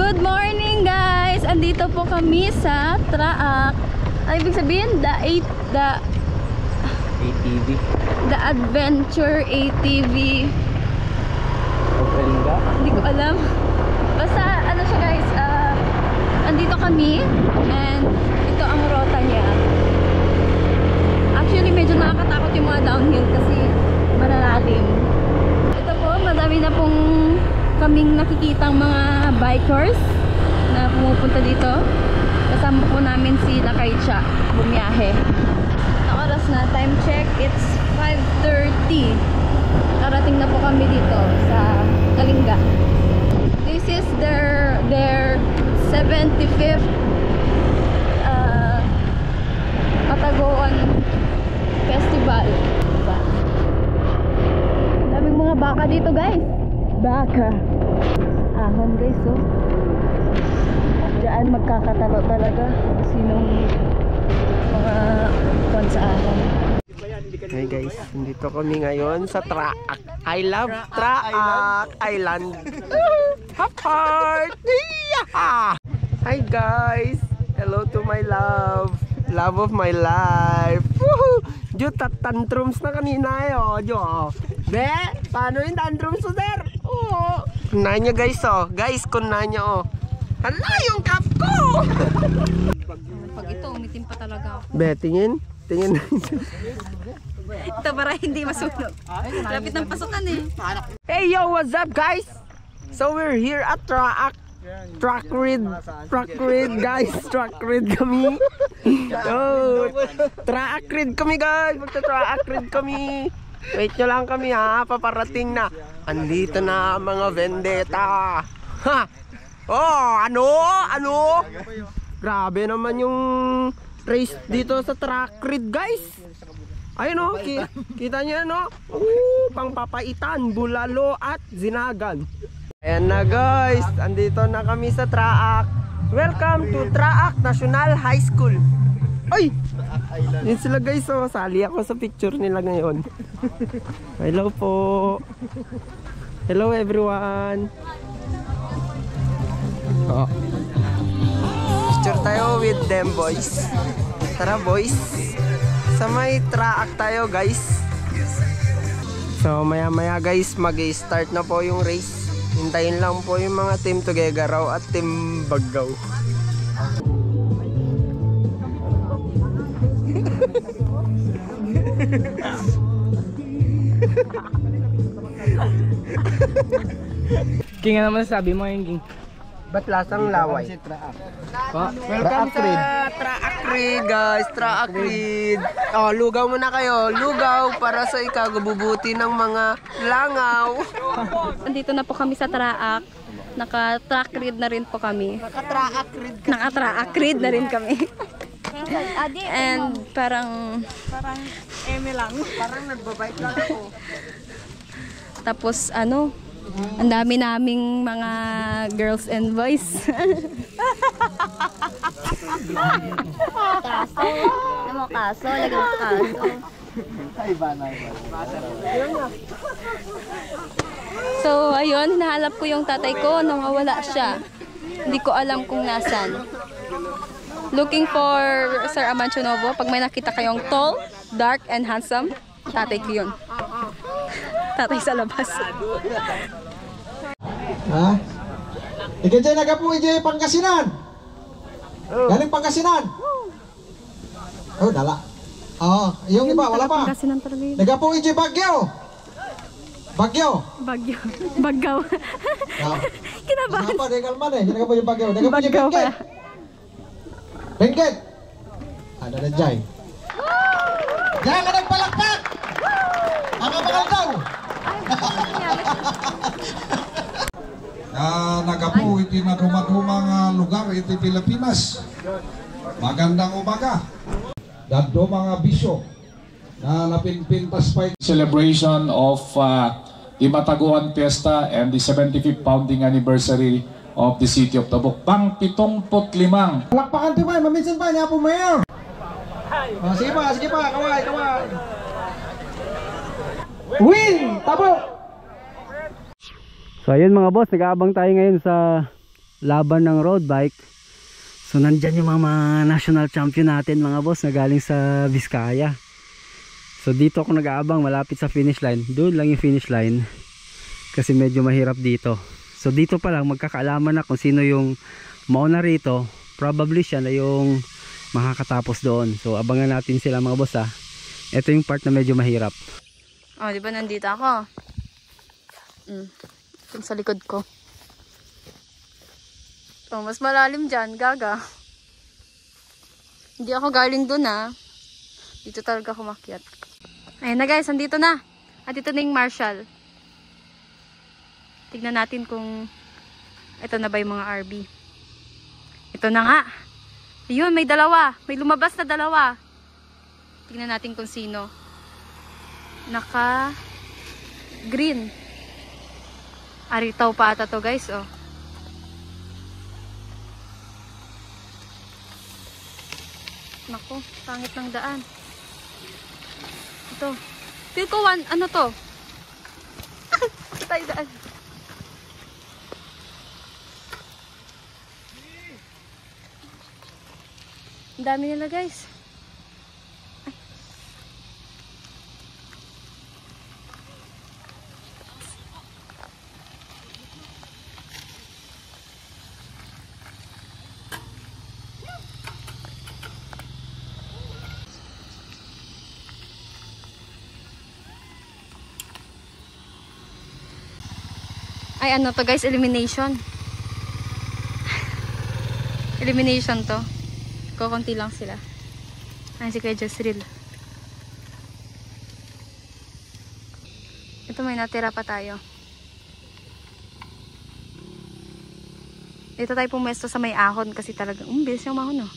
Good morning guys! Andito po kami sa Traak. Ano ibig sabihin? The ATV. The Adventure ATV. Hindi ko alam. Basta ano siya guys, andito kami and ito ang rota niya. Actually medyo nakakatakot yung mga downhill kasi malalalim. Ito po, madami na pong kaming nakikitang mga bikers na pumupunta dito. Kasama po namin si Lakaicha bumiyahe. Ang oras na, time check, it's 5:30. Karating na po kami dito sa Kalinga. This is their 75th Patagoan Festival. Diba? Daming mga baka dito guys. Baka. Ahon guys, oh. Diyan magkakatalo talaga. Sinong mga kwan sa ahon. Hey guys, nandito kami ngayon sa Traak. I love Traak Island. Hop heart! Hi guys! Hello to my love. Love of my life. Woohoo! Jo, tantrums na kanina Jo. Be, paano yung tantrums mo, sir? Oo. Kunan nyo guys, oh. Guys, kunan nyo, oh. Hala, yung cup ko! Pag ito, umitim pa talaga ako. Be, tingin. Tingin. Ito para hindi masunog. Lapit ng pasukan eh. Hey yo, what's up guys? So we're here at Traak. Truck rid guys. Truck rid kami. Yo, Traak rid kami guys. Magta-Traak rid kami. Wait nyo lang kami ha, paparating na. Andito na mga vendetta. Ha! Oh, ano? Grabe naman yung race dito sa Traak rid guys. Ayun o, kita nyo no? Pangpapaitan, bulalo at zinagan. Ayan na guys, andito na kami sa Traak. Welcome to Traak National High School. Ay! Yun sila guys, oh. Sali ako sa picture nila ngayon. Hello po. Hello everyone. Oh. Picture tayo with them boys. Tara boys. Sa may Traak tayo guys. So maya maya guys, mag-start na po yung race. Hintayin lang po yung mga team Tugegaraw at team Baggaw. King, ano masasabi mo yung King? Ba't lasang laway? Welcome sa Traak Rid guys, Traak Rid. Oh, lugaw muna kayo, lugaw para sa ikagabubuti ng mga langaw. Andito na po kami sa Traak. Naka-track read na rin po kami. Naka-track read na rin kami. And parang eme lang. Parang nagbabike lang ako. tapos ano, ang dami naming mga girls and boys. Kaso. Ano mo kaso? Lagi mo kaso. So ayun, nahalap ko yung tatay ko, nawawala siya. Hindi ko alam kung nasan. Looking for Sir Amancio Novo. Pag may nakita kayong tall, dark, and handsome, tatay ko yun. Tatay sa labas. Ha? Ika dyan, nagapo ije Pangasinan. Galing Pangasinan. Oh, dala. Oh, yung iba, wala pa. Pangasinan talaga yun. Nagapo ije Baguio. Baguio. Bagyo. Baggaw. Kinabahan. Apa, degal man eh. Nagapo ije Baguio. Nagapo ije Baggaw Benguet. Benguet. Ada na dyan. Diyan ka nagpalakpak. Mga magaldaw. Nagapo iti na dumadumang lugar iti Pilipinas. Magandang umaga. Daddo mga bisyo na napinpintas pa celebration of the Batagoan Fiesta and the 75th founding anniversary of the city of Tabuk. Pang 75. Palakpakan ito ba? Maminsan pa niya po mayor. Sige pa, kaway. Win! Tabuk! So ayun mga boss, nag-aabang tayo ngayon sa laban ng road bike. So nandyan yung mga national champion natin mga boss na galing sa Vizcaya. So dito ako nag-aabang malapit sa finish line. Doon lang yung finish line kasi medyo mahirap dito. So dito pa lang magkakaalaman na kung sino yung mauna rito. Probably siya na yung makakatapos doon. So abangan natin sila mga boss ha. Ito yung part na medyo mahirap. Oh, di ba nandito ako? Yung sa likod ko. Oh, mas malalim dyan, gaga. Hindi ako galing dun ha. Dito talaga ako makyat. Ayun na guys, andito na. At ito na yung Marshall. Tignan natin kung ito na ba yung mga RB. Ito na nga. Ayun, may dalawa. May lumabas na dalawa. Tignan natin kung sino. Naka green. Aritaw pa ata to guys, oh. Nako, pangit ng daan. Ito. Feel ko ano to? Tayo daan. Ang dami nila guys. Ay, ano to guys, elimination. Elimination to. Kukunti lang sila. Ay, si Kuya Josril. Ito, may natira pa tayo. Dito tayo pumwesto sa may ahon kasi talagang, bilis yung mahon, oh.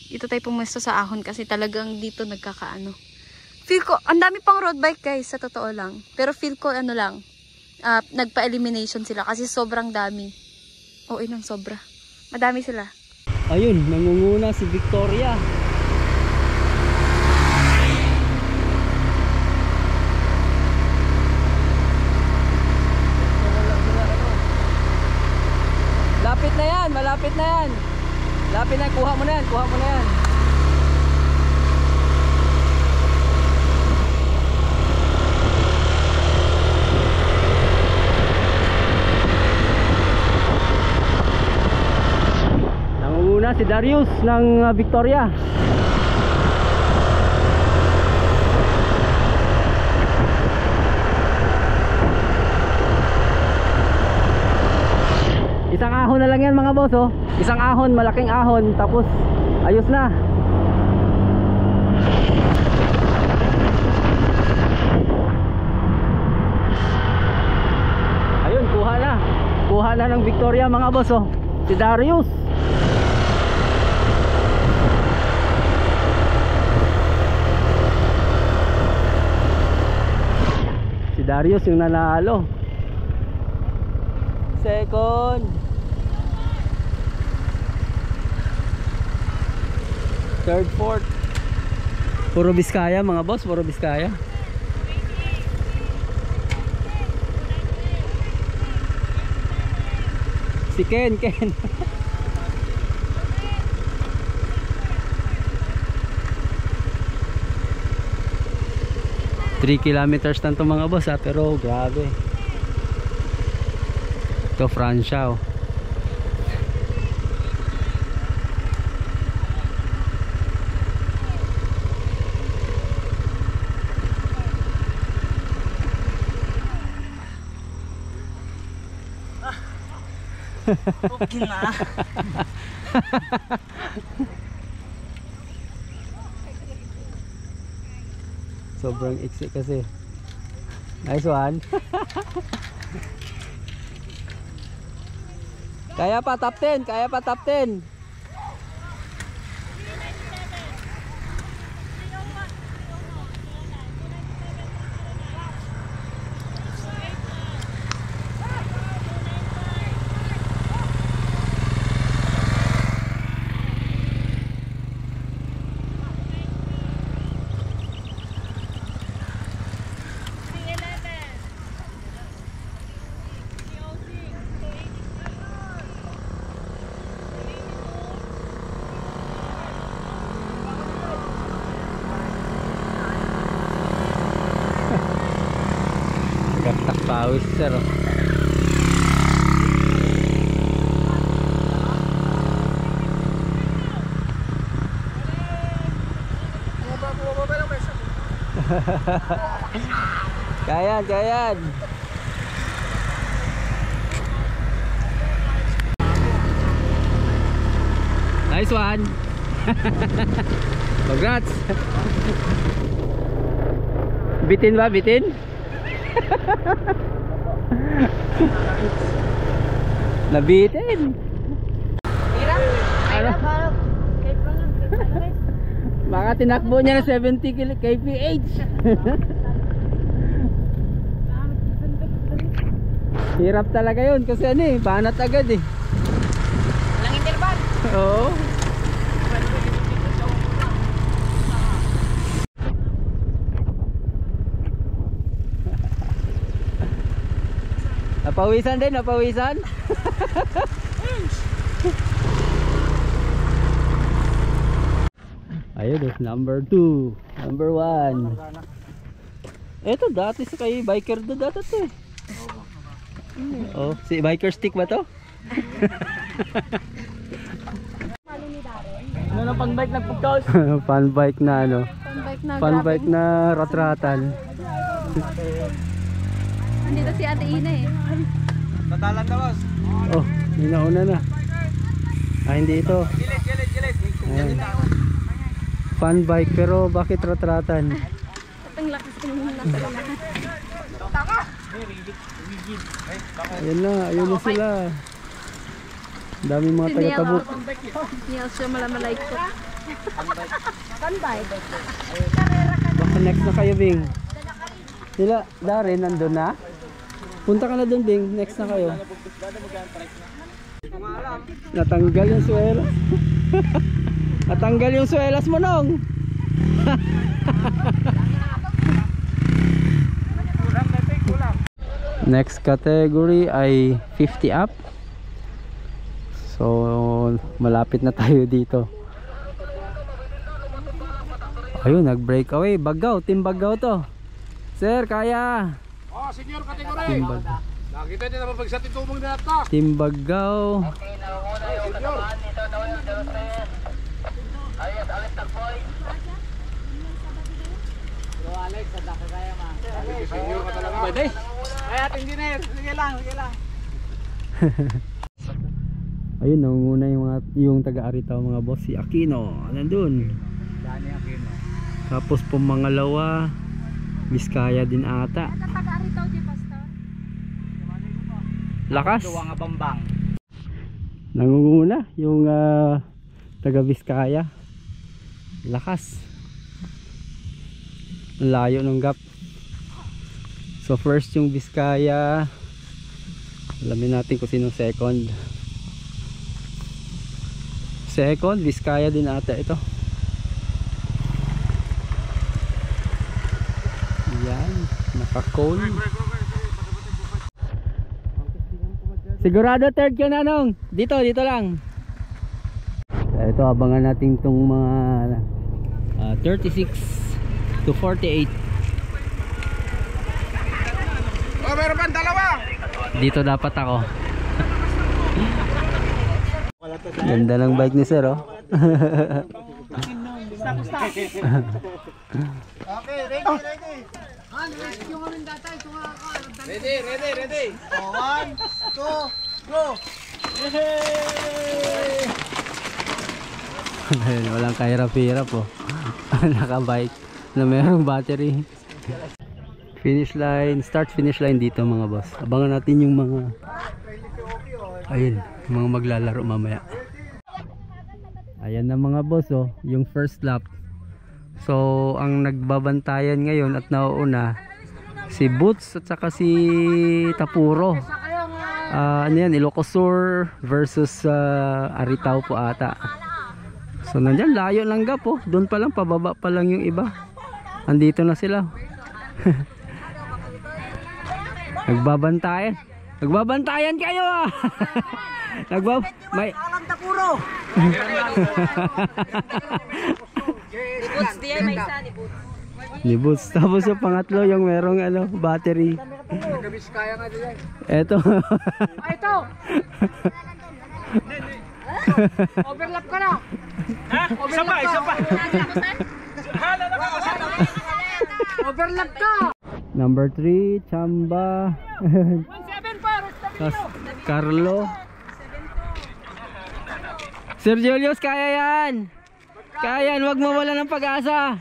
Dito tayo pumwesto sa ahon kasi talagang dito nagkakaano. Feel ko, ang dami pang road bike guys, sa totoo lang. Pero feel ko, ano lang, nagpa-elimination sila kasi sobrang dami. Oo, inang sobra. Madami sila. Ayun, nangunguna si Victoria. Lapit na yan, malapit na yan. Lapit na, kuha mo na yan, kuha mo na yan. Nangunguna si Darius ng Victoria. Isang ahon na lang yan mga boss, oh. Isang ahon, malaking ahon, tapos ayos na. Ayun, kuha na. Kuha na ng Victoria mga boss, oh. Si Darius. Si Darius yung nanalo. Second. Third, fourth. Puro Vizcaya mga boss, puro Vizcaya. Si Ken. 3 kilometers lang to mga boss ha, pero grabe. Ito Francia, oh. Okay na. Sobrang iksi kasi. Nice one. Kaya pa top 10, kaya pa top 10. sir. Oh. Kayan, kayan. Nice one. Congrats. Bitin ba? Bitin? Nabitin. Ano? Baka tinakbo niya na 70 kph. Hirap talaga yun kasi ano eh, banat agad eh. Walang interval. Oo. Napawisan din, napawisan. Ayun, number 2, number 1. Ito dati sa kay biker do dati to eh. Oh, si biker stick ba to? Ano na pang bike nagpugtos? Fun bike na ano. Fun grabe. bike na ratratan. Andito si Ate Ina eh. Tatalan na boss. Oh, may nauna na. Ah, hindi ito. Gilid. Fun bike pero bakit ratratan? Ang lakas ng nasa unahan. Ayun na sila. Dami mga taga-tabuk. Niya siya malamalay ko. Panbike. Baka next na kayo, Bing. Sila, Darren, nandun na? Punta ka na dun, Bing. Next na kayo. Natanggal yung suelas. Natanggal yung suelas mo, Nong. Next category ay 50 up. So malapit na tayo dito. Ayun, nag-breakaway. Bagaw, team Bagaw to. Sir, kaya. Oh, senior category. Team Bagaw. Nakita niyo naman pagsati tumong na ata. Team Bagaw. Senior ka talaga. Pwede. Kaya engineer, sige lang. Ayun, nangunguna yung taga-Aritaw mga boss, si Aquino. Nandun. Dani Aquino. Tapos pumangalawa, Vizcaya din ata. Taga-Aritaw si Pastor. Lakas. Duwa nga bambang. Nangunguna yung taga Vizcaya. Lakas. Ang layo ng gap. So first yung Vizcaya. Alamin natin kung sinong second. Second, Vizcaya din ata ito. Yan, naka-cone. Sigurado third ka na, Nong. Dito lang. Ito, abangan natin itong mga 36 to 48. Oh, meron pa dalawa. Dito dapat ako. Ganda ng bike ni sir, oh. Okay, ready. Ready. 1, 2, go. Walang kahirap-hirap, oh. Naka-bike na merong battery. Finish line, start finish line dito mga boss. Abangan natin yung mga ayun, mga maglalaro mamaya. Ayan na mga boss, oh, yung first lap. So ang nagbabantayan ngayon at nauuna si Boots at saka si Tapuro. Ano yan, Ilocos Sur versus Aritaw po ata. So nandyan, layo lang gap, oh. Doon pa lang, pababa pa lang yung iba. Andito na sila. Nagbabantayan kayo, ah. May Alam Tapuro. Ni Boots diyan may isa ni Boots. ni Boots. Tapos yung pangatlo yung merong ano, battery. Eto. Ito! Overlap ka na! Ha? Isa pa! Overlap ka! Number 3, Chamba. 1-7 pa! Tas Carlo. Sir Julius, kaya yan! Kaya yan, wag mawala ng pag-asa.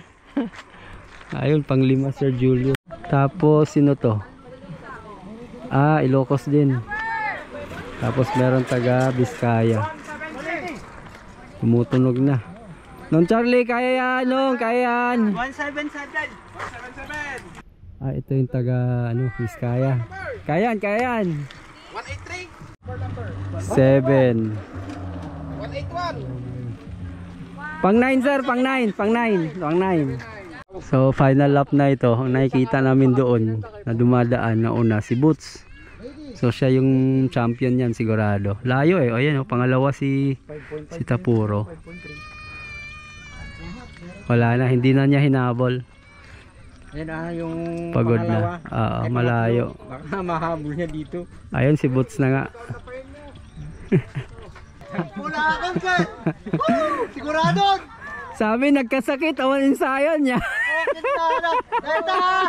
Ayun, pang-5 Sir Julius. Tapos, sino to? Ilocos din. Tapos meron taga Biskaya. Tumutunog na. Nung Charlie, kaya yan, Nung, kaya yan. 1-7-7! Ito yung taga Biskaya. Kaya yan. 183! 7. 181! Pang 9 sir, pang 9. So final lap na ito. Ang nakikita namin doon na dumadaan na una si Boots. So siya yung champion yan sigurado. Layo eh. O yan, pangalawa si Tapuro. Wala na, hindi na niya hinabol. Yan yung Pagod pangalawa. na. Malayo. Baka mahabol niya dito. Ayun si Boots na nga. Mula akong sir! Woo! Sigurado! Sabi nagkasakit ang ensayo niya. Data!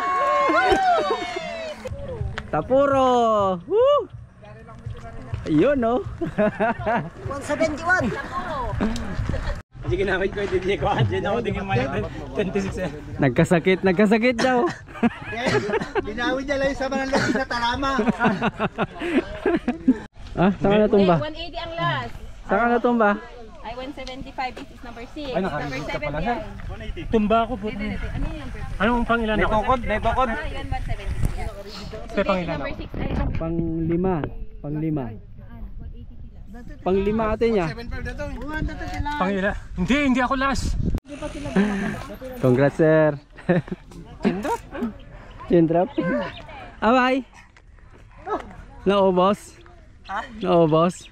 Tapuro. Woo! Ayun no. 171! Hindi ginamit ko, hindi ko adyan ako, hindi ginamit 26 Nagkasakit daw. Binawi niya lang sa manalagi na talama. Saan ka natumba? 180 ang last. Saan ka natumba? Ay, 175. This is number 6. Number 7 yan. Tumba ako po. Ano yung number? Anong pangilan ako? Naipokod. Yan, 170. Sa pangilan Number ako? 6. Ay, Pang-5 ate niya. Pangilan? Hindi ako last. Congrats sir. Chindrap. Abay. Naubos. Naubos.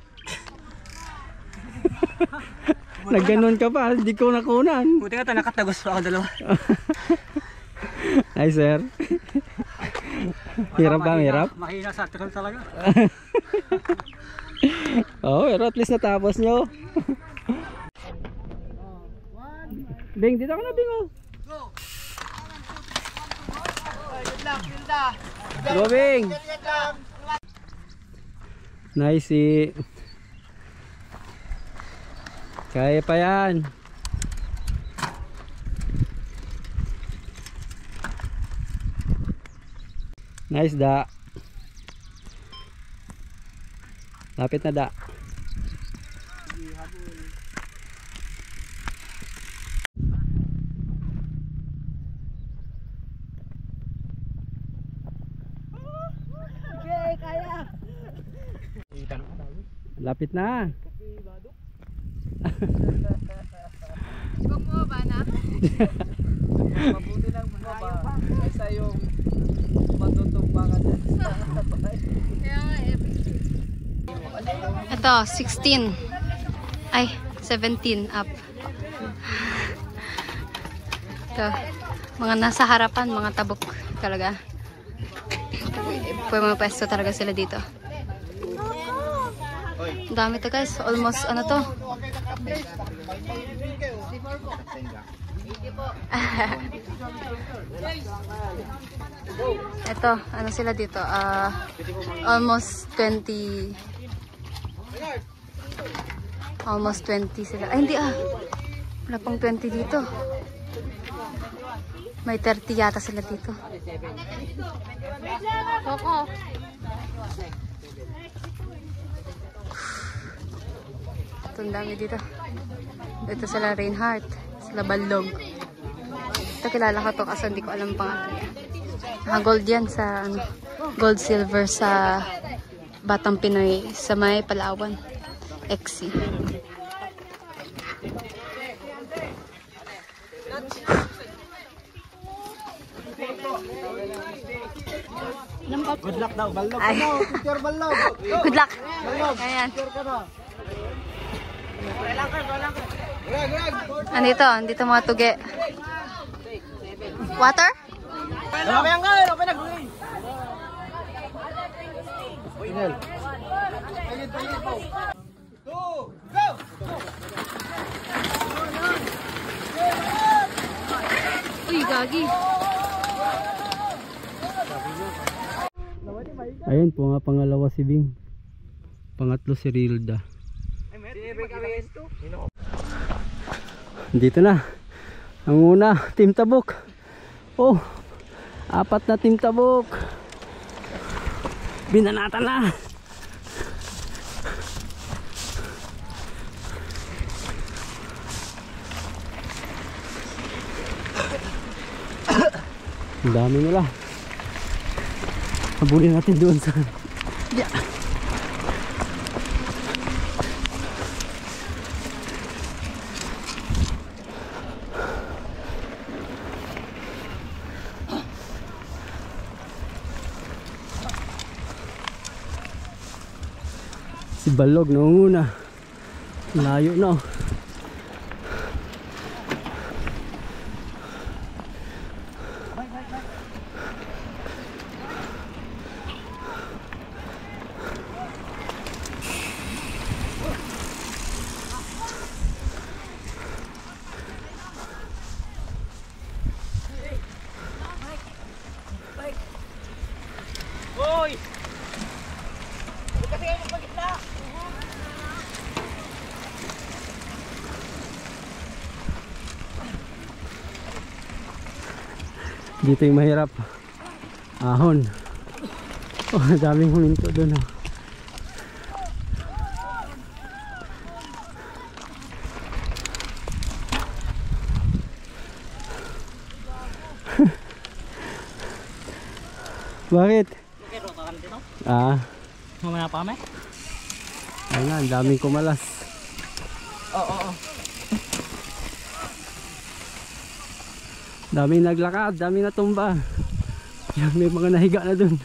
Nagganon ka pa, hindi ko nakunan. Buti nga ito, nakatagos pa ako dalawa. Ay sir. Hirap ba? Hirap? Mahina sa article talaga. Pero at least natapos nyo. Bing, dito ka na Bing oh. Go Bing. Nice kaya pa yan. Nice da. Lapit na da. Okay, kaya! Lapit na. Ibang mo ba na? Mabuti lang bumaba. Kaysa yung matutumba ka dyan. Kaya nga Ito, 16. Ay, 17 up. Ito, mga nasa harapan, mga tabok talaga. Mga pwesto talaga sila dito. Dami to guys, almost ano to. Ito, ano sila dito? Almost 20. Almost 20 sila. Ay, hindi wala pang 20 dito. May 30 yata sila dito. Coco. Ito, ang dami dito. Dito sila Reinhardt. Sila Balog. Ito kilala ko to kasi hindi ko alam pangalan niya. Gold yan sa gold silver sa Batang Pinoy sa may Palawan. XC. Good luck daw, Balog. Ay. Picture Balog. Good luck. Ayan. Andito mga tuge. Water? Uy, gagi. Ayun po nga, pangalawa si Bing. Pangatlo si Rilda. Dito na. Ang una, Team Tabuk. Oh, 4 na Team Tabuk. Binanata na. Ang dami nila. Habulin natin doon sa si Balog nangunguna. Layo na. Dito yung mahirap. Ahon. Oh, daming huminto doon. Oh. Bakit? Ah. Mamaya pa kami? Ayun nga, ang daming kumalas. Oo. Daming naglakad, daming natumba. Yan, may mga nahiga na dun.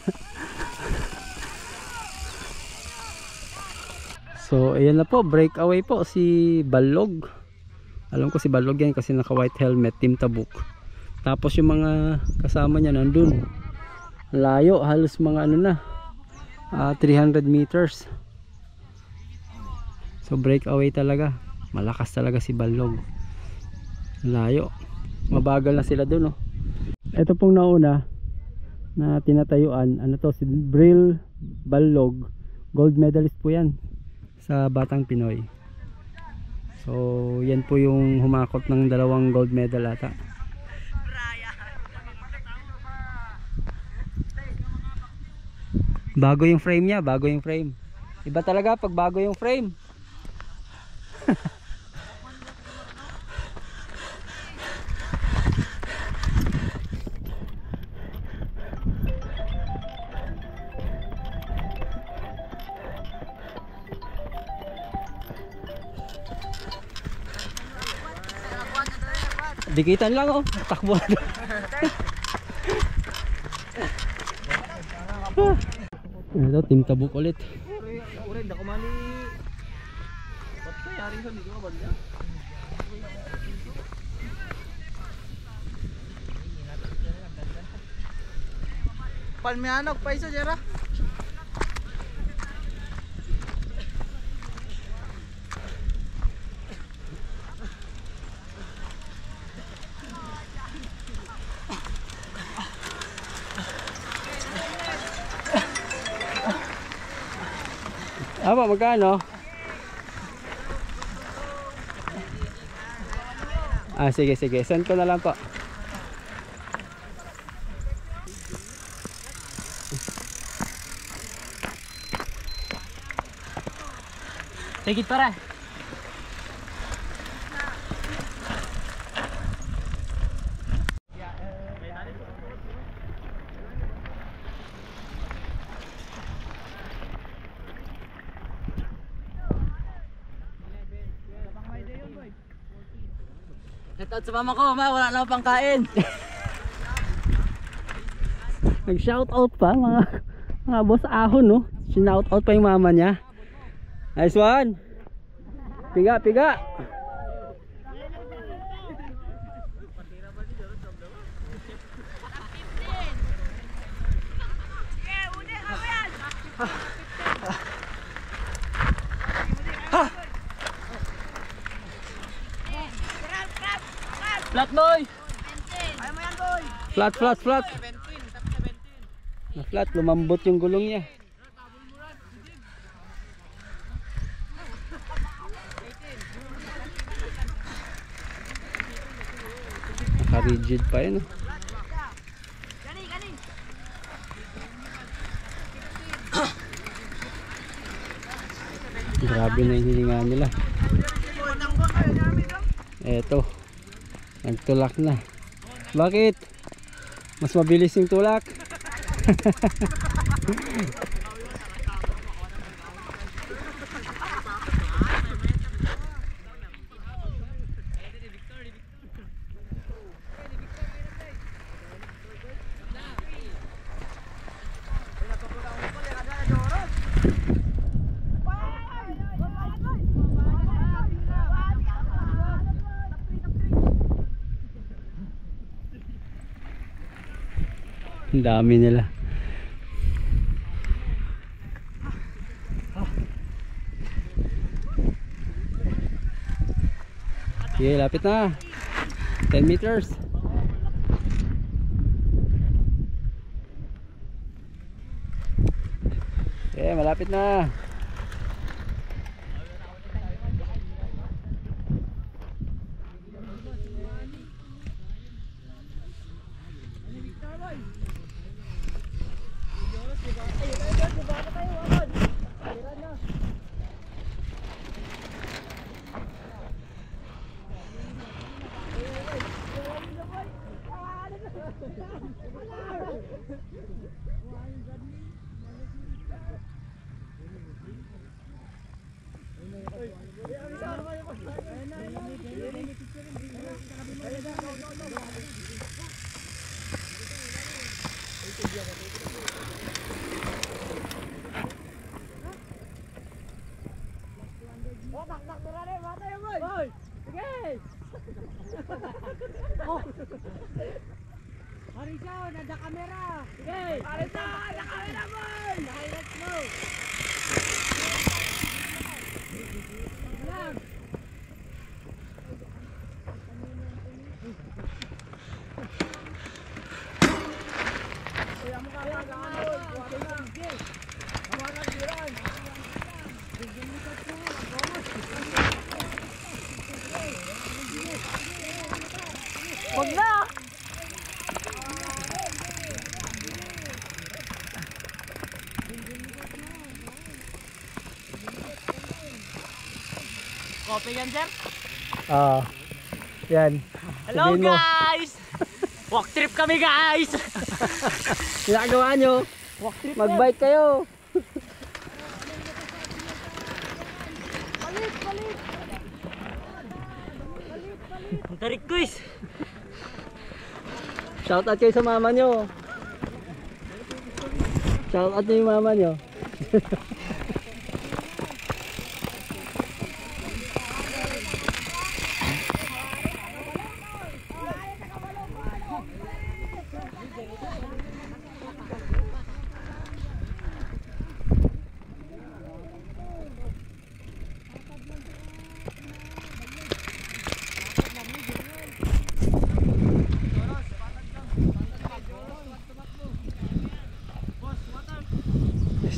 So ayan na po, breakaway po si Balog. Alam ko si Balog yan kasi naka white helmet, Team Tabuk. Tapos yung mga kasama niya nandun. Layo, halos mga ano na 300 meters. So breakaway talaga. Malakas talaga si Balog. Layo. Mabagal na sila dun, oh. Ito pong nauna na tinatayuan, ano to, si Bril Balog, gold medalist po yan sa Batang Pinoy. So yan po yung humakot ng 2 gold medal ata. Bago yung frame niya, bago yung frame. Iba talaga pag bago yung frame. Dikitan lang, oh, takbo. Ito, Team Tabuk ulit. Palmianog pa isa jera. Apa, magkano? Ah, sige, send ko na lang po. Take it pare. Shoutout sa mama ko, ma, wala na akong pangkain. Nag-shoutout pa mga boss ahon, no? Shoutout pa yung mama niya. Nice one. Piga, piga. Flat boy! Flat, flat, flat. Na flat, lumambot yung gulong niya. Naka-rigid pa yun. Grabe na yung hininga nila. Eto, nagtulak na. Bakit? Mas mabilis yung tulak. Ang dami nila. Okay, lapit na. 10 meters. Okay, malapit na. Wag na! Copy yan, sir? Yan. Hello, Sabihin mo. guys! Walk trip kami, guys! Ginagawa nyo. Mag-bike kayo. Ang tarik, guys! Shout out kayo sa mama nyo. Shout out nyo yung mama nyo.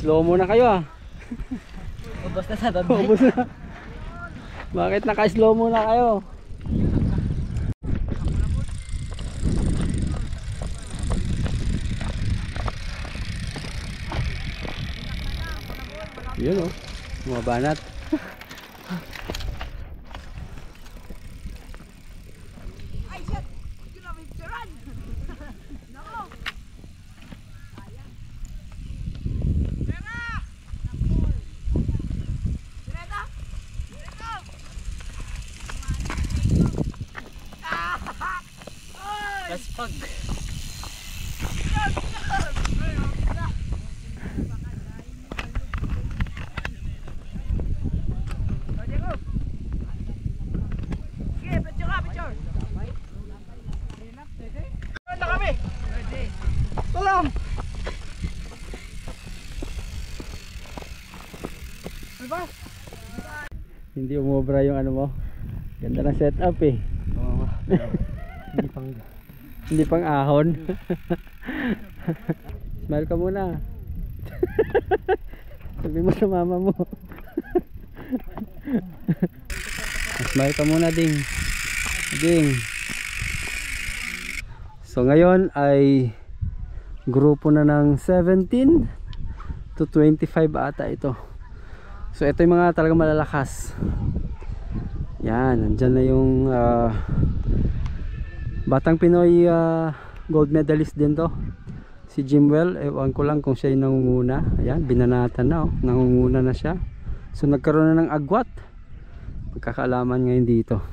Slow muna kayo ah. Ubos na sa babay. Ubus na. Bakit naka-slow muna kayo? Yun oh, mga banat. Gaspag. Hindi umobra yung ano mo. Ganda ng setup eh. Hindi pang ahon. Smile ka muna. Sabi mo sa mama mo. Smile ka muna, Ding. Ding. So ngayon ay grupo na ng 17 to 25 ata ito. So ito yung mga talagang malalakas. Yan, nandyan na yung Batang Pinoy gold medalist din to. Si Jimwell, ewan ko lang kung siya yung nangunguna. Ayan, binanatan na, oh. Nangunguna na siya. So nagkaroon na ng agwat. Pagkakaalaman ngayon dito.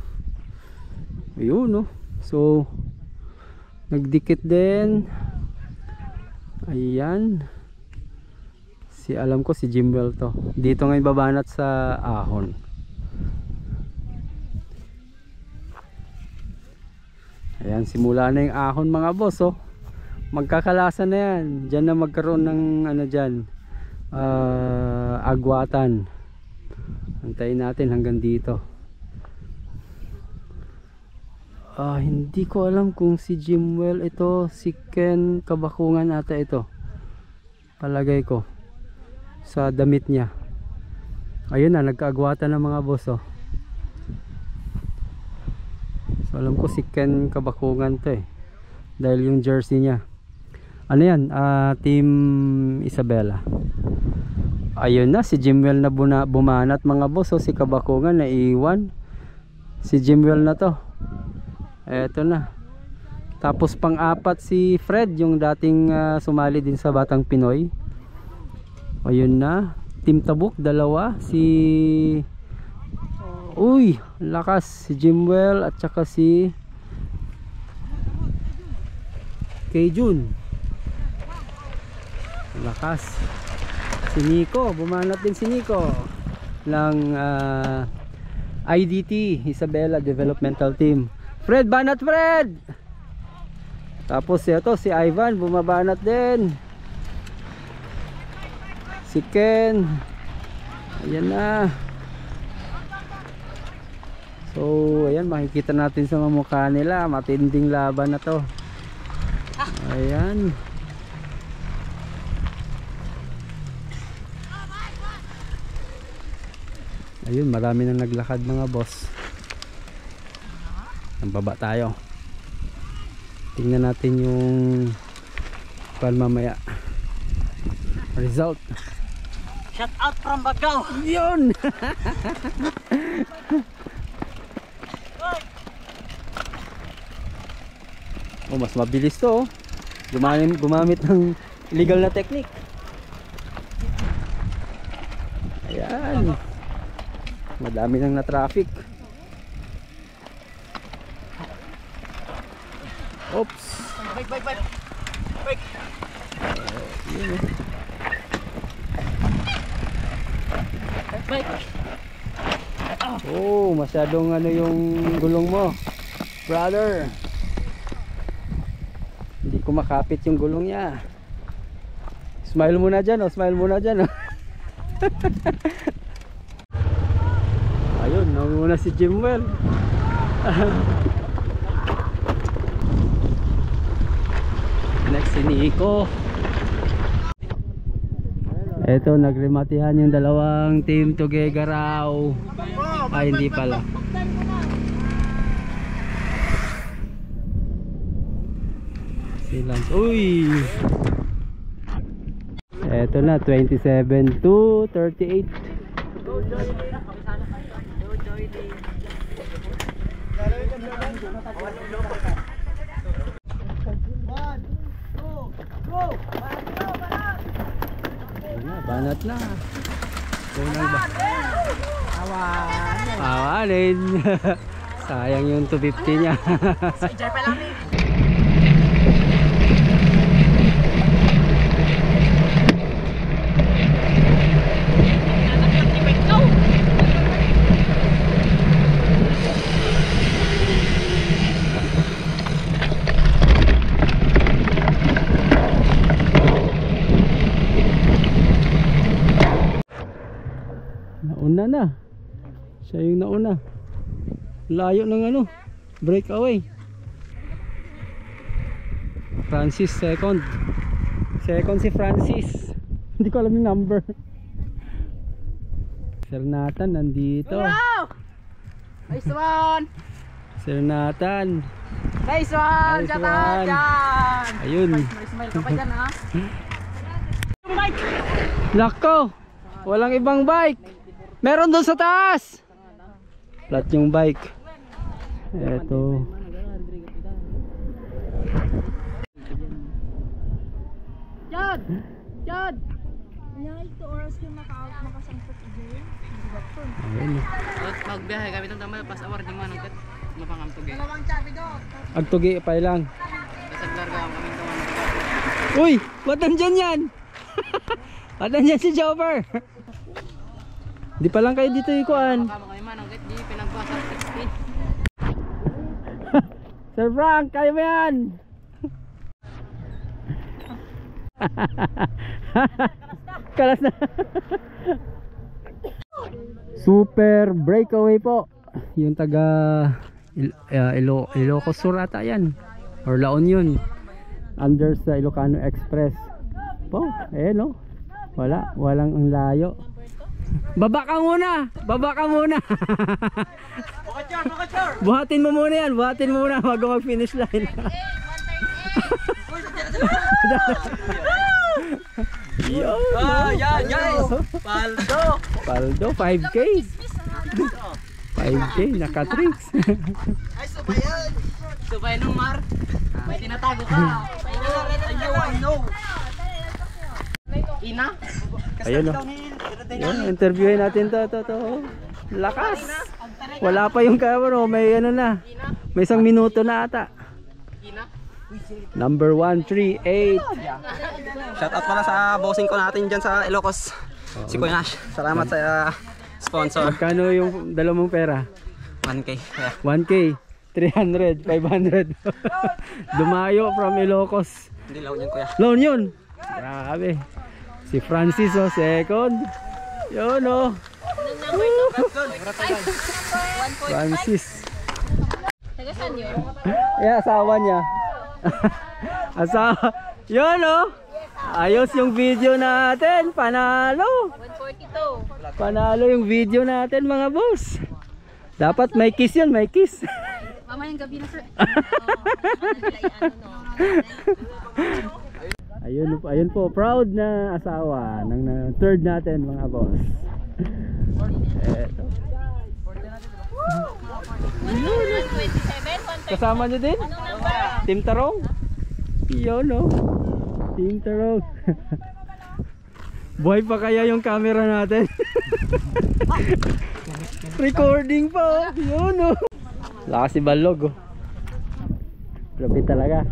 Ayun, oh. So nagdikit din. Ayan. Alam ko si Jimwell to. Dito ngayon babanat sa ahon. Ayan, simula na yung ahon mga boss, oh. Magkakalasan na yan. Diyan na magkaroon ng ano dyan, agwatan. Antayin natin hanggang dito. Hindi ko alam kung si Jimwell ito, si Ken Kabakungan ata ito. Palagay ko sa damit niya. Ayun na, nagkaagwatan ng mga boss, oh. So alam ko si Ken Kabakungan to eh, dahil yung jersey niya. Ano yan? Team Isabela. Ayun na, si Jimwell na bumanat mga boss, oh. Si Kabakungan na iwan. Si Jimwell na to. Eto na. Tapos pang-apat si Fred, yung dating sumali din sa Batang Pinoy. Ayun na. Team Tabuk, dalawa. Uy, lakas. Si Jimwell at saka si Kejun. Lakas. Si Nico, bumanat din si Nico ng IDT, Isabela Developmental Team. Fred, banat Fred! Tapos ito, si Ivan, bumabanat din. Si Ken. Ayan na. So, ayan, makikita natin sa mukha nila. Matinding laban na to. Ayan. Ayun, marami nang naglakad mga boss. Ang baba tayo. Tingnan natin yung mamaya result. Shout out from Bagao. Yun. Oh, mas mabilis to, oh. Gumamit ng illegal na technique. Ayan. Madami nang na-traffic. Oops. Bike. Oh, masyadong ano yung gulong mo, brother. Hindi ko makapit yung gulong niya. Smile muna dyan, oh. Smile muna dyan, oh. Ayun, nanguna si Jimwell. Next si Nico. Eto, nagrimatihan yung dalawang team Tugegaraw. Ay, hindi pala. Si Lance. Uy! Eto na, 27 to 38. Banat na. Awanin. Sayang yung 250 niya. Nauna na. Siya yung nauna. Layo ng ano, breakaway. Francis second. Second si Francis. Hindi ko alam yung number. Sir Nathan nandito. Nice one! Sir Nathan. Nice one! Nice Shout one. out dyan! Ayun. Smile ka pa dyan ha? Nako. Walang ibang bike. Meron doon sa taas. Flat yung bike. Eto. Chad! Chad! Ayun. Magbiyahe kami itong tama pas award yung manang kat mapangamtugi. Agtugi pa lang. Kasaglar ka kami ito. Uy! Ba't nandyan yan? Ba't nandyan si Jobber? Di pa lang kayo dito ikuan. Kama kami manang kat di pinagbasa 6 Sir Frank, kaya mo yan? Kalas na. Super breakaway po. Yung taga Ilocos Sur ata yan. Or La Union. Under sa Ilocano Express. Po, no. Walang ang layo. Baba ka muna. Baba ka muna. Buhatin mo muna yan. Buhatin mo muna bago mag-finish line. Yan guys! Paldo 5K. 5K naka-tricks. Ay subayan! Subayan ng Mar! May tinatago ka! I know! Ina? Ayun o. Interviewin natin to. Lakas. Wala pa yung kamera. May ano na. May 1 minuto na ata. Number 138. Shout out pala sa bossing ko natin dyan sa Ilocos. Si Kuya Nash. Salamat sa sponsor. Magkano yung dalawang pera? 1K. 1K. 300. 500. Dumayo from Ilocos. Hindi laon yan, Kuya. Loan yun. Grabe. Si Francis second. Yun o. Francis. Asawa niya. Asawa. Yun o. Ayos yung video natin. Panalo. 142. Panalo yung video natin mga boss. Dapat may kiss yun. May kiss. Mamayang gabi na sir. Ayun po, proud na asawa ng third natin mga boss. Eto. 127, 130. Kasama nyo din? Team Tarong? Yun no. Team Tarong. Buhay pa kaya yung camera natin? Recording pa oh. Yun no. Lakas si Balog oh. Lapit talaga.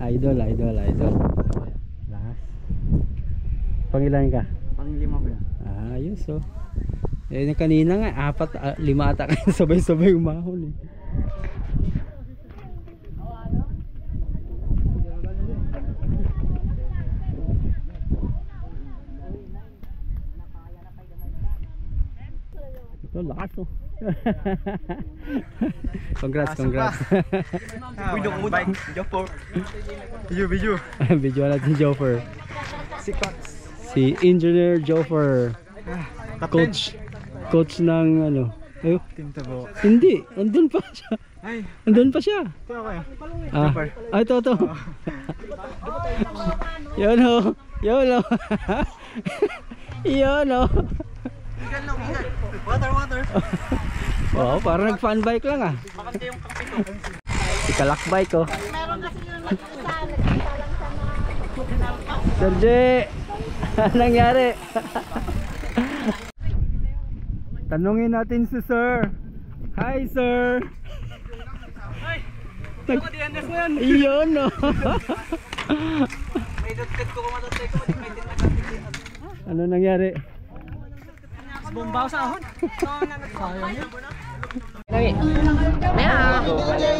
Idol. Lakas. Pangilan ka? Panglima ko yan. Ayos oh. Eh kanina nga 4, 5 ata kayo sabay-sabay umahon eh. Ito lakas oh. Congrats. Bike, Joffer. Video. Video natin Joffer. Si Engineer Joffer. Coach ng ano? Team Tabo. Hindi, andun pa siya. Andun pa siya. Ito ako yan. Ito. Yun o. Yun o. Water. Oo, parang nag-fun bike lang ah. Ikalak bike oh. Serge, anong nangyari? Tanungin natin si Sir. Hi Sir. Iyon no. Ano nangyari? Bombaw sa ahon!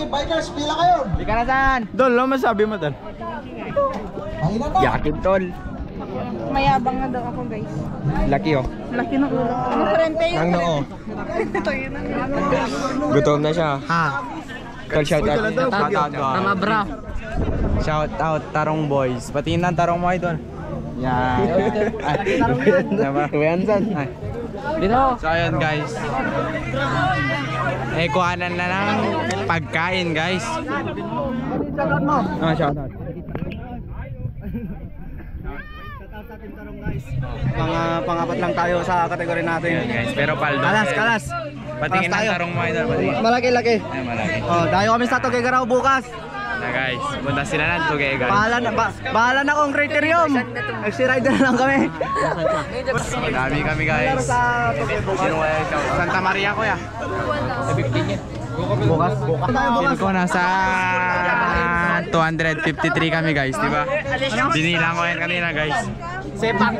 Bikers, pila kayo? Di ka na saan? Dol, ano masabi mo dol? Pahinan na. Yakib tol. Mayabang na daw ako guys. Laki oh. Laki ng ulo. Ano kurente yun? Ang noo. Ito yun. Gutom na siya. Ha. Tol, shout out. Tama bra! Shout out Tarong Boys. Patingin ng Tarong mo idol. Yan. Dito. So ayun guys. Kuhanan na ng pagkain guys. Shout out. Pangapat lang tayo sa kategory natin. Yan guys. Pero paldo. Kalas. Patingin ng Tarong mo idol. Patingin. Malaki-laki. Ay, malaki. Oh, dayo kami sa Tuguegarao bukas. Na guys. Punta sila ng Tuguegarao. Bahala na kung criterium. Nagsi-rider lang kami. Madami kami guys. Sino kaya ikaw? Santa Maria ko ya. Bukas. Sino ko nasa 253 kami guys, di ba? Binilang ko yan kanina guys. Sepak.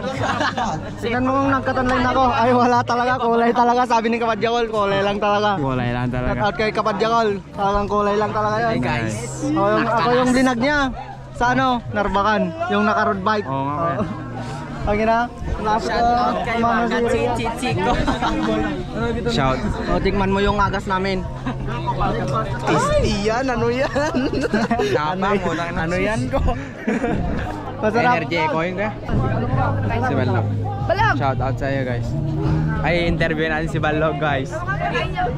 Tingnan mo kung nagkatanline ako. Ay wala talaga, kulay talaga. Sabi ni Kapadjakol, kulay lang talaga. Kulay lang Shout talaga. out kay Kapadjakol. Talagang kulay lang talaga yun. Hey guys. Ako yung blinag niya. Sa ano? Narbakan. Yung naka-road bike. Oo nga kaya. Ang ina. Shout out kay mga Chichiko. Shout. O, tikman mo yung agas namin. Yan, ano yan? Ano yan ko? Masarap. Energy ko yun kaya. Si Ballog. Shout out sa iyo guys. Ay, interview natin si Ballog guys.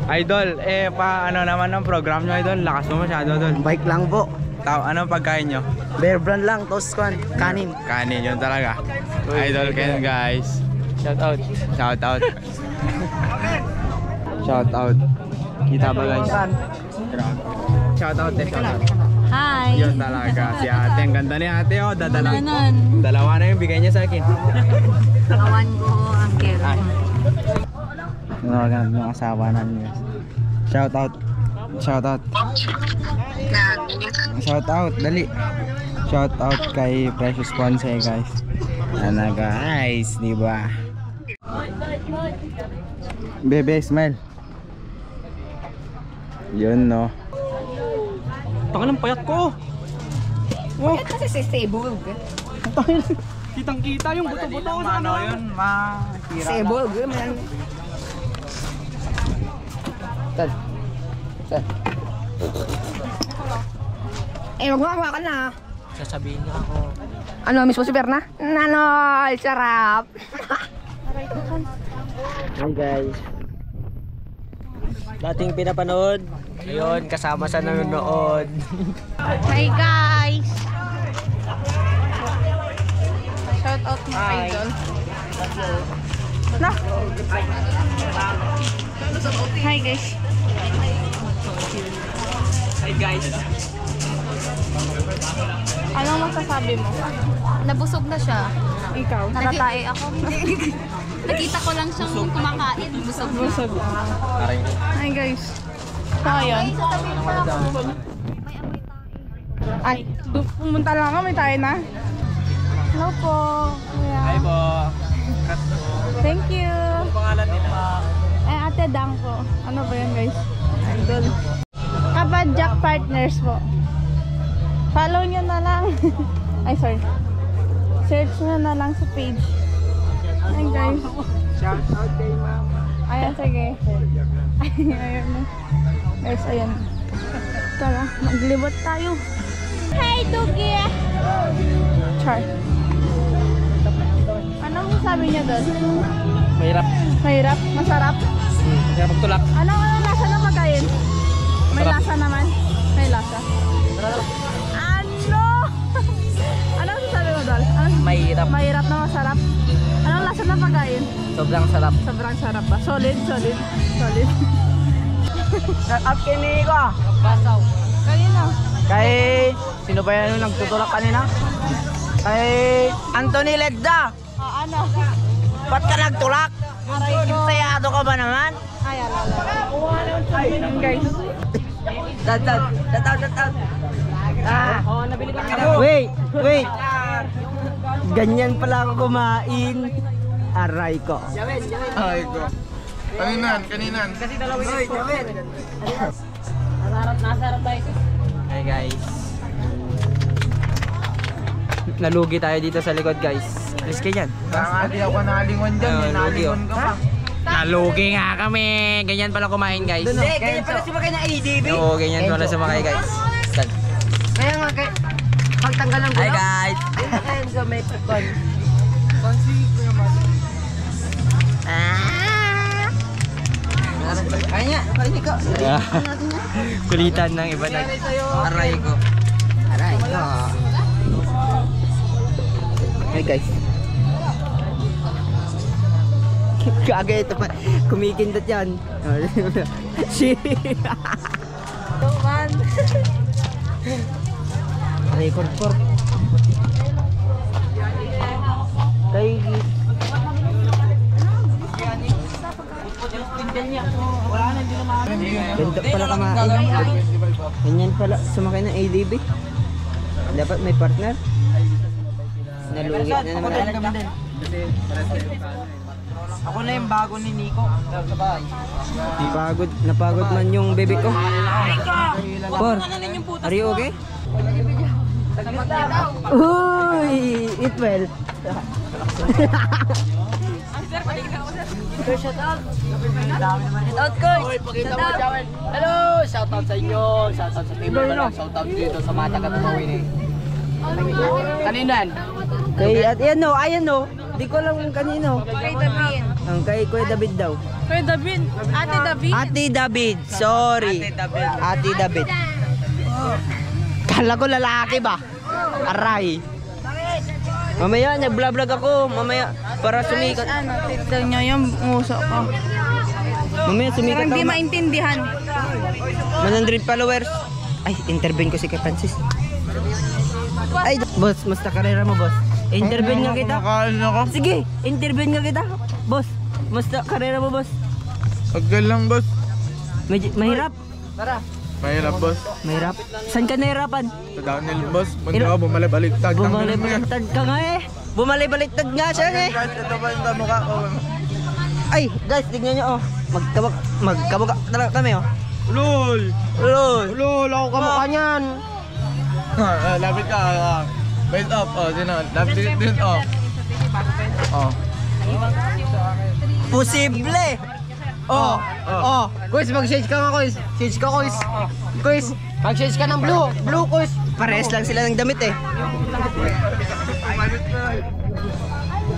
Idol, ano naman ang program nyo idol? Lakas mo masyado idol. Bike lang po. Ano pagkain nyo? Bear brand lang, toast kanin. Kanin yun talaga. Idol kayo guys. Shout out. Shout out. Shout out. Kita ba guys? Shout out eh, shout out. Hi! Yun talaga. Si ate, ang ganda ni ate oh. Ganon. Dalawa na yung bigay niya sa akin. Kawan ko ang kero. Ano mga asawa namin guys. Shout out. Shout out. Shout out, dali. Shout out kay Precious Ponce guys. Ano guys, di ba? Bebe, smile. Yun no. Tangan ng payat ko. Bakit kasi si Sebog? Kitang-kita yung buto-buto ko sa Ano yun? Sebog? Wag mo hawakan na. Sasabihin niya ako. Ano, miss mo si Berna? Nanol, sarap. Hi guys. Dating pinapanood, ngayon kasama sa nanonood. Hi guys. Shout out mga idol. Na. Hi guys. Hi guys. Anong masasabi mo? Nabusog na siya. Ikaw? Natatae ako. Nakita ko lang siyang kumakain. Busog na. Busog. Hi guys. So ayun. Ay, pumunta lang kami tayo na. Hello po. Kuya. Hi po. Thank you. Ang pangalan nila? Ate Dang po. Ano ba yan guys? Idol. Kapadjak Partners po. Follow nyo na lang. Ay sorry. Search nyo na lang sa page. Ayan guys. Shout out kay ma'am. Ayan sige. Ayan na. Guys ayan. Tara, maglibot tayo. Hi Tugi! Char. Anong sabi niya doon? Mahirap. Mahirap? Masarap? Mahirap magtulak. Anong lasa ng pagkain? May lasa naman? May lasa? Ano? Anong sasabi mo doon? Mahirap. Mahirap na masarap? Anong lasa ng pagkain? Sobrang sarap. Sobrang sarap ba? Solid? Solid? Solid? Shout out kay Nico. Kanina? Kay... Sino ba yan yung nagtutulak kanina? Kay... Anthony Legda. Ano? Ba't ka nagtulak? Aray ko. Sayado ka ba naman? Ay, alala. Ayan guys. Shout out. Wait. Ganyan pala ako kumain. Aray ko. Ay ko. Kaninan. Kasi dalawa yun. Hey guys. Nalugi tayo dito sa likod guys. Alis kayo dyan. Hindi ako nalingon dyan. Nalingon ka pa. Nalugi nga kami. Ganyan pala kumain guys. Ganyan pala sumakay na ADB. Oo, ganyan pala sumakay guys. Kaya nga kay... pagtanggal ng bulok. Hi guys. Ayun, so may pagkon. Kaya ko. Kulitan ng iba na. Aray ko. Hey guys. Kagay ito pa. Kumikindot yan. Shit. Man. Record for. Kay Ganda pala kamain. Ganyan pala sumakay ng ADB. Dapat may partner. Nalugi na naman. Ako na yung bago ni Nico. Napagod man yung baby ko. Por, are you okay? Uy, eat well. Shout out coach. Shout out. Hello! Shoutout sa inyo. Shoutout sa team mo. Shoutout dito sa mga taga-Tatawin eh. Kaninan? Kay at ayan no. Di ko alam kung kanino. Kay David. Ang kay Kuya David daw. Kay David. Ate David. Ate David, sorry. Ate David. Kala ko lalaki ba? Aray. Mamaya nag-vlog ako. Mamaya para sumikat. Ano, tignan nyo yung muso ko. Mamaya sumikat Parang ako. di maintindihan. 100 followers. Ay, intervene ko si kay Francis. Ay, boss, musta karera mo, boss? Intervene nga kita. Sige, intervene nga kita. Boss, musta karera mo, boss? Okay lang, boss. Mahirap. Mahirap, boss. Mahirap. Saan ka nahirapan? Sa downhill, boss. Mundo ka, bumalik-baliktad. Bumalik-baliktad ka nga eh. Bumalik-baliktad nga siya eh. Ito pa yung kamukha ko. Ay, guys, tignan nyo oh. Magkamukha talaga kami oh. Lol! Lol, ako kamukha niyan. Lapit ka. Belt up. Oh, sino? Lapit din. Oh. Oh. Posible. Oh. Kuis, mag-shades ka nga, Kuis. Shades ka, Kuis. Kuis, mag-shades ka ng blue. Blue, Kuis. Parehas lang sila ng damit eh.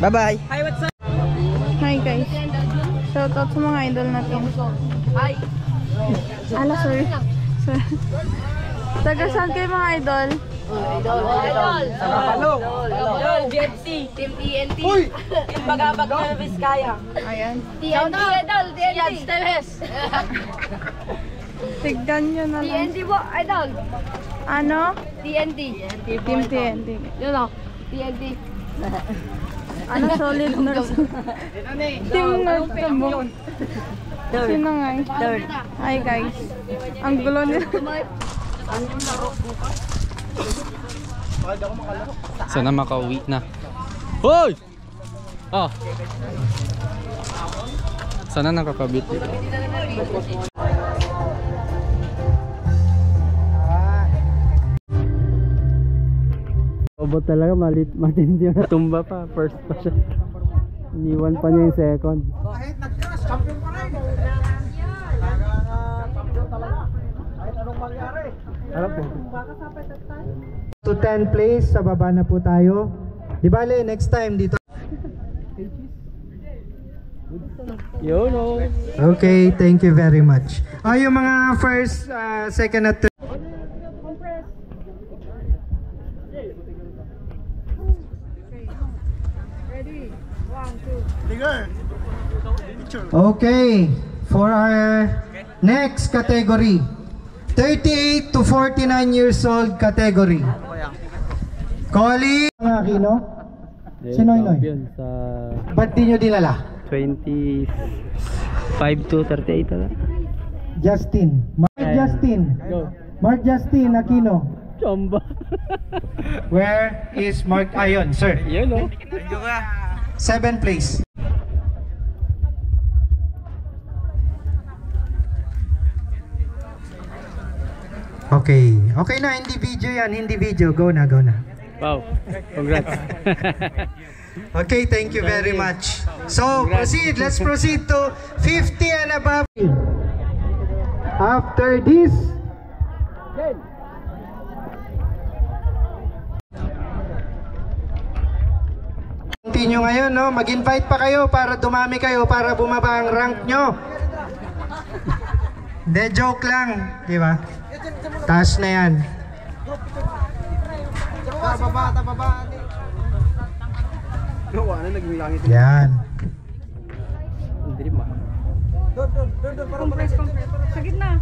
Bye-bye. Hi guys. Shoutout sa mga idol natin. Hi. Ala, sorry. Taga saan kayo mga idol? Idol, BFC, Team TNT. Team Bagabag na Vizcaya. Ayan. TNT, Idol, TNT. Steves. Tignan nyo na lang. TNT po, Idol. Ano? TNT. Team TNT. Yun o, TNT. Ano, solid nurse? Team nurse sa buong. Sino nga eh? Third. Hi guys. Ang gulo nila. Sana makauwi na. Hoy! Oh. Sana nakakabit dito. Robot talaga, matindi yung natumba pa. First pa siya. Iniwan pa niya yung second. Kahit nag-crash, champion pa rin. Champion talaga. Kahit anong mangyari. To 10 place, sa baba na po tayo. Di bale, next time dito. Yo no. Okay, thank you very much. Yung mga first, second at third. Okay, for our next category, 38 to 49 years old category. Calling Aquino. Sino yun? Sa Ba't di nyo dinala? 25 to 38 talaga. Justin. Mark Justin Aquino. Chamba. Where is Mark Ayon, sir? Yun no. 7th place. Okay. Okay na, hindi video yan. Hindi video. Go na, go na. Wow. Congrats. Okay, thank you very much. So, proceed. Let's proceed to 50 and above. After this, i-continue ngayon, no? Mag-invite pa kayo para dumami kayo, para bumaba ang rank nyo. Hindi, joke lang, di ba? Taas na yan. Yan. Sa gitna.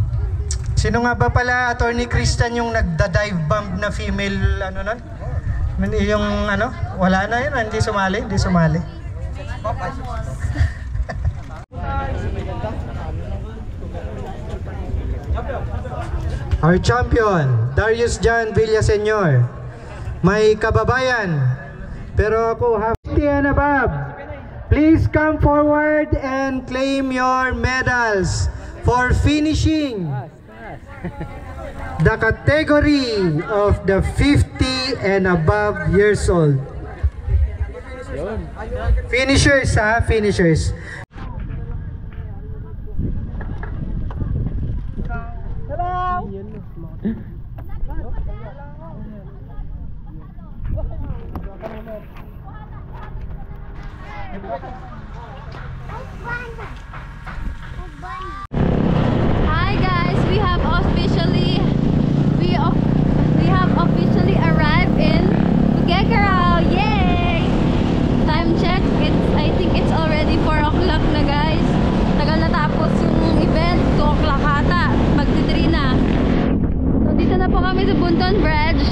Sino nga ba pala, Attorney Christian, yung nagda-dive bomb na female, ano nun? Yung ano, wala na yun, hindi sumali, hindi sumali. Our champion, Darius John Villaseñor. May kababayan, pero ako half 50 and above. Please come forward and claim your medals for finishing the category of the 50 and above years old. Finishers, ha? Finishers. Hi guys, we have officially arrived in Tuguegarao. Yay! Time check, I think it's already 4 o'clock na guys. Tagal na tapos yung event, 2 o'clock ata, magti-3 na. So dito na po kami sa Bunton Bridge.